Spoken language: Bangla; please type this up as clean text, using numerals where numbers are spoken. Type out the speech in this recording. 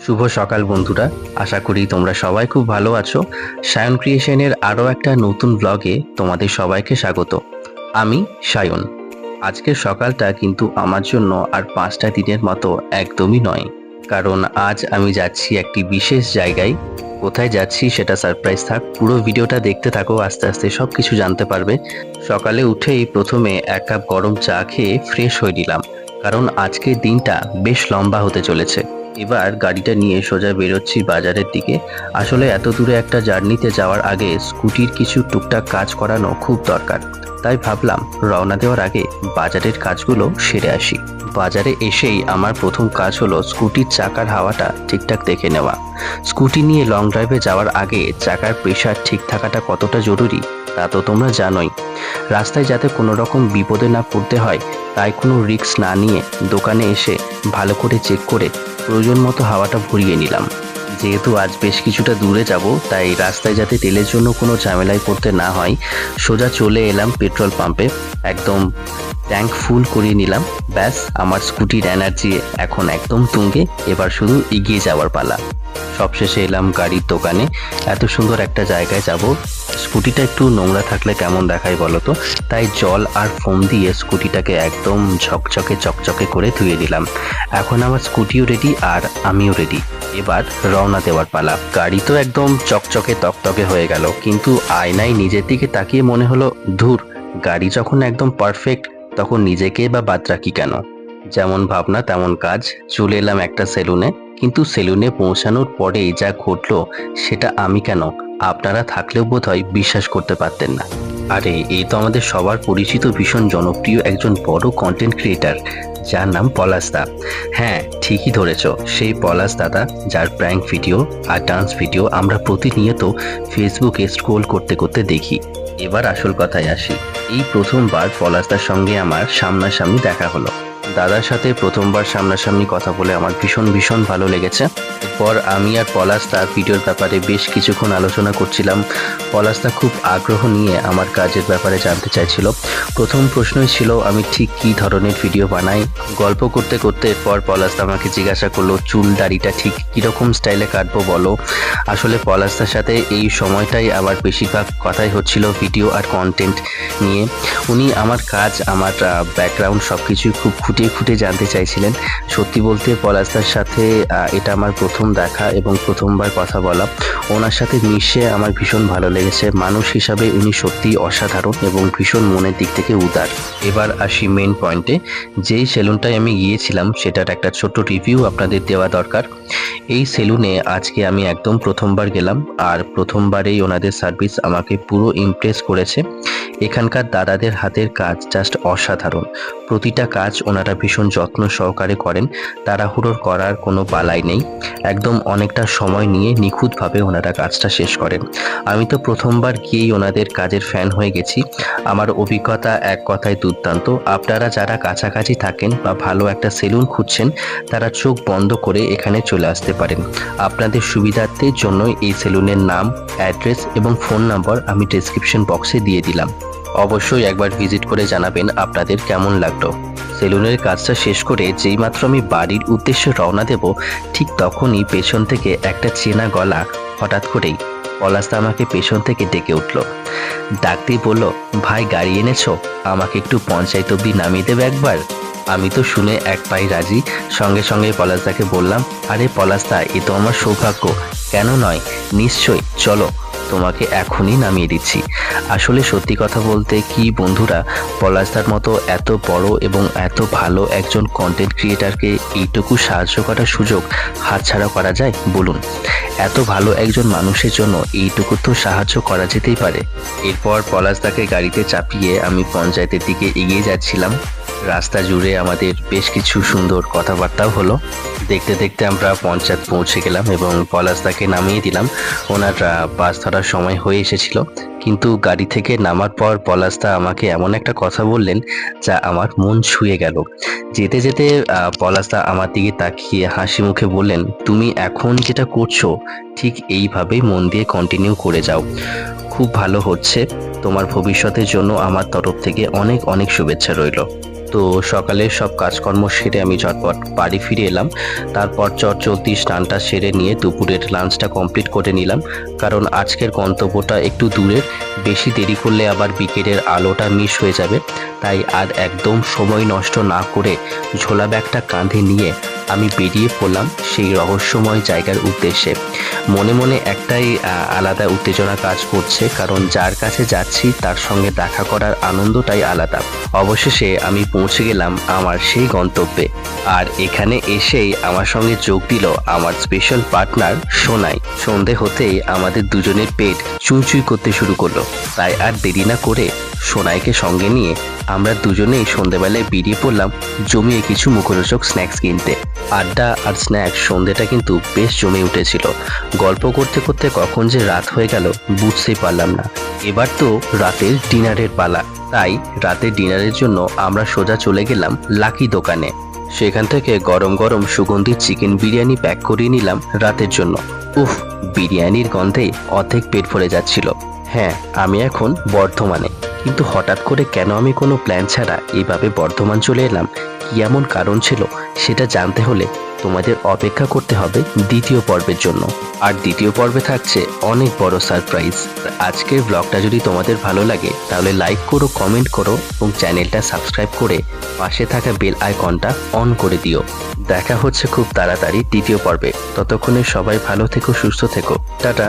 শুভ সকাল বন্ধুরা, আশা করি তোমরা সবাই খুব ভালো আছো। সায়ন ক্রিয়েশনের আরও একটা নতুন ব্লগে তোমাদের সবাইকে স্বাগত। আমি সায়ন। আজকের সকালটা কিন্তু আমার জন্য আর 5টা দিনের মতো একদমই নয়, কারণ আজ আমি যাচ্ছি একটি বিশেষ জায়গায়। কোথায় যাচ্ছি সেটা সারপ্রাইজ থাক, পুরো ভিডিওটা দেখতে থাকো, আস্তে আস্তে সব কিছু জানতে পারবে। সকালে উঠেই প্রথমে 1 কাপ গরম চা খেয়ে ফ্রেশ হয়ে নিলাম, কারণ আজকের দিনটা বেশ লম্বা হতে চলেছে। এবার গাড়িটা নিয়ে সোজা বেরোচ্ছি বাজারের দিকে। আসলে এত দূরে একটা জার্নিতে যাওয়ার আগে স্কুটির কিছু টুকটাক কাজ করানো খুব দরকার, তাই ভাবলাম রওনা দেওয়ার আগে বাজারের কাজগুলো সেরে আসি। বাজারে এসেই আমার প্রথম কাজ হলো স্কুটির চাকার হাওয়াটা ঠিকঠাক দেখে নেওয়া। স্কুটি নিয়ে লং ড্রাইভে যাওয়ার আগে চাকার প্রেশার ঠিক থাকাটা কতটা জরুরি তা তো তোমরা জানোই। রাস্তায় যাতে কোনো রকম বিপদে না পড়তে হয়, তাই কোনো রিস্ক না নিয়ে দোকানে এসে ভালো করে চেক করে প্রয়োজন মতো হাওয়াটা ভরিয়ে নিলাম। যেহেতু আজ বেশ কিছুটা দূরে যাব, তাই রাস্তায় যাতে তেলের জন্য কোনো ঝামেলায় পড়তে না হয়, সোজা চলে এলাম পেট্রোল পাম্পে। একদম ট্যাঙ্ক ফুল করিয়ে নিলাম। ব্যাস, আমার স্কুটির এনার্জি এখন একদম তুঙ্গে, এবার শুধু এগিয়ে যাওয়ার পালা। সবশেষে এলাম গাড়ির দোকানে। এত সুন্দর একটা জায়গায় যাব, স্কুটিটা একটু নোংরা থাকলে কেমন দেখায় বলো তো, তাই জল আর ফোম দিয়ে স্কুটিটাকে একদম ঝকঝকে চকচকে করে ধুয়ে দিলাম। এখন আমার স্কুটিও রেডি আর আমিও রেডি। এবার রওনা দেওয়ার পালা। গাড়ি তো একদম চকচকে তকতকে হয়ে গেল, কিন্তু আয়নায় নিজের দিকে তাকিয়ে মনে হলো, ধুর, গাড়ি যখন একদম পারফেক্ট তখন নিজেকে বা বাদ রাখি কেন। যেমন ভাবনা তেমন কাজ, চলে এলাম একটা সেলুনে। কিন্তু সেলুনে পৌঁছানোর পরেই যা ঘটলো সেটা আমি কেন, আপনারা থাকলেও বোধহয় বিশ্বাস করতে পারতেন না। আরে এই তো আমাদের সবার পরিচিত ভীষণ জনপ্রিয় একজন বড় কন্টেন্ট ক্রিয়েটার, যার নাম পলাশ দা। হ্যাঁ, ঠিকই ধরেছ, সেই পলাশ দাদা যার প্র্যাঙ্ক ভিডিও আর ডান্স ভিডিও আমরা প্রতিনিয়ত ফেসবুকে স্ক্রোল করতে করতে দেখি। এবার আসল কথায় আসি। এই প্রথমবার পলাশদার সঙ্গে আমার সামনাসামনি দেখা হলো। দাদার সাথে প্রথমবার সামনাসামনি কথা বলে আমার ভীষণ ভীষণ ভালো লেগেছে। এরপর আমি আর পলাশদা ভিডিওর ব্যাপারে বেশ কিছুক্ষণ আলোচনা করছিলাম। পলাশদা খুব আগ্রহ নিয়ে আমার কাজের ব্যাপারে জানতে চাইছিল। প্রথম প্রশ্নই ছিল আমি ঠিক কী ধরনের ভিডিও বানাই। গল্প করতে করতে এরপর পলাশদা আমাকে জিজ্ঞাসা করলো চুল দাড়িটা ঠিক কীরকম স্টাইলে কাটবো বলো। আসলে পলাশদার সাথে এই সময়টাই আমার বেশিরভাগ কথাই হচ্ছিল ভিডিও আর কন্টেন্ট নিয়ে। উনি আমার কাজ, আমার ব্যাকগ্রাউন্ড সব কিছুই খুব খুঁটিয়ে খুঁটিয়ে জানতে চাইছিলেন। সত্যি বলতে পলাশদার সাথে এটা আমার প্রথম দেখা এবং প্রথমবার কথা বলা। ওনার সাথে মিশে আমার ভীষণ ভালো লেগেছে। মানুষ হিসাবে উনি সত্যিই অসাধারণ এবং ভীষণ মনের দিক থেকে উদার। এবার আসি মেন পয়েন্টে। যেই সেলুনটায় আমি গিয়েছিলাম সেটার একটা ছোট্ট রিভিউ আপনাদের দেওয়া দরকার। এই সেলুনে আজকে আমি একদম প্রথমবার গেলাম, আর প্রথমবারেই ওনাদের সার্ভিস আমাকে পুরো ইমপ্রেস করেছে। এখানকার দাদাদের হাতের কাজ জাস্ট অসাধারণ। প্রতিটা কাজ ওনারা ভীষণ যত্ন সহকারে করেন, তাড়াহুড়োর করার কোনো বালাই নেই। একদম অনেকটা সময় নিয়ে নিখুঁতভাবে ওনারা কাজটা শেষ করেন। আমি তো প্রথমবার গিয়েই ওনাদের কাজের ফ্যান হয়ে গেছি। আমার অভিজ্ঞতা এক কথায় দুর্দান্ত। আপনারা যারা কাছাকাছি থাকেন বা ভালো একটা সেলুন খুঁজছেন, তারা চোখ বন্ধ করে এখানে চলে আসতে পারেন। আপনাদের সুবিধার্থের জন্য এই সেলুনের নাম, অ্যাড্রেস এবং ফোন নম্বর আমি ডেসক্রিপশন বক্সে দিয়ে দিলাম। অবশ্যই একবার ভিজিট করে জানাবেন আপনাদের কেমন লাগলো। সেলুনের কাজটা শেষ করে যেইমাত্র আমি বাড়ির উদ্দেশ্যে রওনা দেব, ঠিক তখনই পেছন থেকে একটা চেনা গলা হঠাৎ করেই পলাশদা আমাকে পেছন থেকে ডেকে উঠল। ডাকতেই বলল, ভাই গাড়ি এনেছো, আমাকে একটু পঞ্চায়েত অব্দি নামিয়ে দেবে একবার। আমি তো শুনে এক পায়ে রাজি। সঙ্গে সঙ্গে পলাশদাকে বললাম, আরে পলাশদা, এ তো আমার সৌভাগ্য, কেন নয়, নিশ্চয়ই, চলো তোমাকে এখনই নামিয়ে দিচ্ছি। আসলে সত্যি কথা বলতে কি বন্ধুরা, পলাশদার মতো এত বড় এবং এত ভালো একজন কন্টেন্ট ক্রিয়েটারকে এইটুকু সাহায্য করার সুযোগ হাতছাড়া করা যায় বলুন? এত ভালো একজন মানুষের জন্য এইটুকু তো সাহায্য করা যেতেই পারে। এরপর পলাশদাকে গাড়িতে চাপিয়ে আমি পঞ্চায়েতের দিকে এগিয়ে যাচ্ছিলাম। রাস্তা জুড়ে আমাদের বেশ কিছু সুন্দর কথাবার্তাও হলো। দেখতে দেখতে আমরা পঞ্চায়েত পৌঁছে গেলাম এবং পলাশদাকে নামিয়ে দিলাম। ওনার বাস ধরার সময় হয়ে এসেছিল, কিন্তু গাড়ি থেকে নামার পর পলাশদা আমাকে এমন একটা কথা বললেন যা আমার মন ছুঁয়ে গেল। যেতে যেতে পলাশদা আমার দিকে তাকিয়ে হাসি মুখে বললেন, তুমি এখন যেটা করছো ঠিক এইভাবেই মন দিয়ে কন্টিনিউ করে যাও, খুব ভালো হচ্ছে। তোমার ভবিষ্যতের জন্য আমার তরফ থেকে অনেক অনেক শুভেচ্ছা রইল। তো সকালে সব কাজকর্ম সেরে আমি ঝটপট বাড়ি ফিরে এলাম। তারপর চটজলদি স্নানটা সেরে নিয়ে দুপুরের লাঞ্চটা কমপ্লিট করে নিলাম, কারণ আজকের গন্তব্যটা একটু দূরের। বেশি দেরি করলে আবার বিকেলের আলোটা মিস হয়ে যাবে। তাই আর একদম সময় নষ্ট না করে ঝোলা ব্যাগটা কাঁধে নিয়ে আমি বেরিয়ে পড়লাম সেই রহস্যময় জায়গার উদ্দেশ্যে। মনে মনে একটাই আলাদা উত্তেজনা কাজ করছে, কারণ যার কাছে যাচ্ছি তার সঙ্গে দেখা করার আনন্দটাই আলাদা। অবশেষে আমি পৌঁছে গেলাম আমার সেই গন্তব্যে। আর এখানে এসেই আমার সঙ্গে যোগ দিল আমার স্পেশাল পার্টনার সোনাই। সন্ধে হতেই আমাদের দুজনের পেট চুঁচুই করতে শুরু করলো। তাই আর দেরি না করে সোনাইকে সঙ্গে নিয়ে আমরা দুজনেই সন্ধেবেলায় বেরিয়ে পড়লাম জমিয়ে কিছু মুখরোচক স্ন্যাক্স কিনতে। আড্ডা আর স্ন্যাক্স সন্ধেটা কিন্তু বেশ জমে উঠেছিল। গল্প করতে করতে কখন যে রাত হয়ে গেল বুঝতেই পারলাম না। এবার তো রাতের ডিনারের পালা। তাই রাতের ডিনারের জন্য আমরা সোজা চলে গেলাম লাকি দোকানে। সেখান থেকে গরম গরম সুগন্ধি চিকেন বিরিয়ানি প্যাক করিয়ে নিলাম রাতের জন্য। উফ, বিরিয়ানির গন্ধে অর্ধেক পেট ভরে যাচ্ছিল। হ্যাঁ, আমি এখন বর্ধমানে, কিন্তু হঠাৎ করে কেন আমি কোনো প্ল্যান ছাড়া এইভাবে বর্ধমান চলে এলাম, কি এমন কারণ ছিল সেটা জানতে হলে তোমাদের অপেক্ষা করতে হবে দ্বিতীয় পর্বের জন্য। আর দ্বিতীয় পর্বে থাকছে অনেক বড় সারপ্রাইজ। আজকের ব্লগটা যদি তোমাদের ভালো লাগে তাহলে লাইক করো, কমেন্ট করো এবং চ্যানেলটা সাবস্ক্রাইব করে পাশে থাকা বেল আইকনটা অন করে দিও। দেখা হচ্ছে খুব তাড়াতাড়ি দ্বিতীয় পর্বে। ততক্ষণে সবাই ভালো থেকো, সুস্থ থেকো। টাটা।